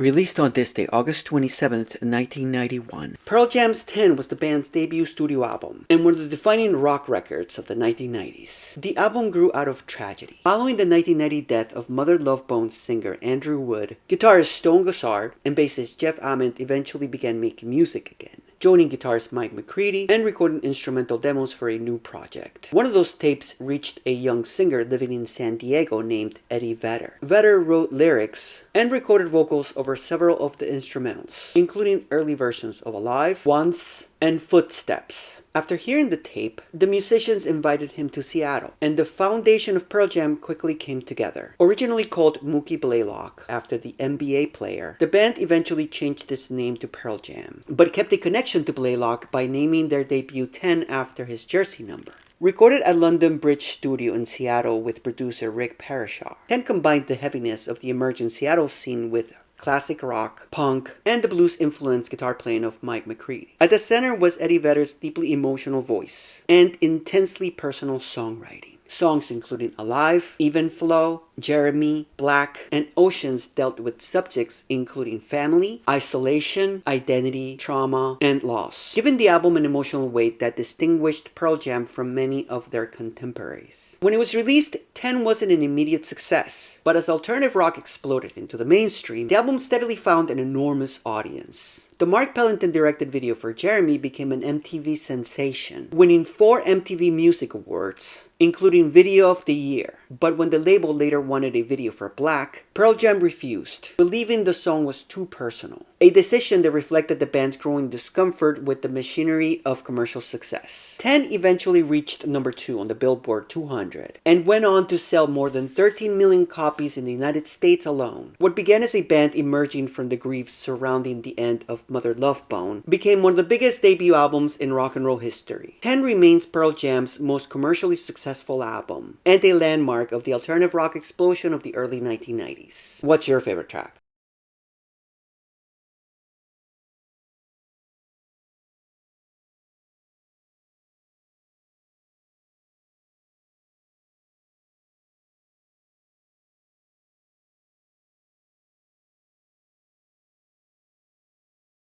Released on this day, August 27th, 1991, Pearl Jam's 10 was the band's debut studio album and one of the defining rock records of the 1990s. The album grew out of tragedy. Following the 1990 death of Mother Love Bone's singer Andrew Wood, guitarist Stone Gossard and bassist Jeff Ament eventually began making music again, joining guitarist Mike McCready and recording instrumental demos for a new project. One of those tapes reached a young singer living in San Diego named Eddie Vedder. Vedder wrote lyrics and recorded vocals over several of the instrumentals, including early versions of Alive, Once, and Footsteps. After hearing the tape, the musicians invited him to Seattle, and the foundation of Pearl Jam quickly came together. Originally called Mookie Blaylock after the NBA player, the band eventually changed its name to Pearl Jam, but kept a connection to Blaylock by naming their debut 10 after his jersey number. Recorded at London Bridge Studio in Seattle with producer Rick Parashar, 10 combined the heaviness of the emerging Seattle scene with classic rock, punk, and the blues-influenced guitar playing of Mike McCready. At the center was Eddie Vedder's deeply emotional voice and intensely personal songwriting. Songs including Alive, Even Flow, Jeremy, Black, and Oceans dealt with subjects including family, isolation, identity, trauma, and loss, giving the album an emotional weight that distinguished Pearl Jam from many of their contemporaries. When it was released, 10 wasn't an immediate success, but as alternative rock exploded into the mainstream, the album steadily found an enormous audience. The Mark Pellington directed video for Jeremy became an MTV sensation, winning 4 MTV Music Awards, including Video of the Year. But when the label later wanted a video for Black, Pearl Jam refused, believing the song was too personal. A decision that reflected the band's growing discomfort with the machinery of commercial success. 10 eventually reached number 2 on the Billboard 200 and went on to sell more than 13 million copies in the United States alone. What began as a band emerging from the grief surrounding the end of Mother Love Bone became one of the biggest debut albums in rock and roll history. 10 remains Pearl Jam's most commercially successful album and a landmark of the alternative rock explosion of the early 1990s. What's your favorite track?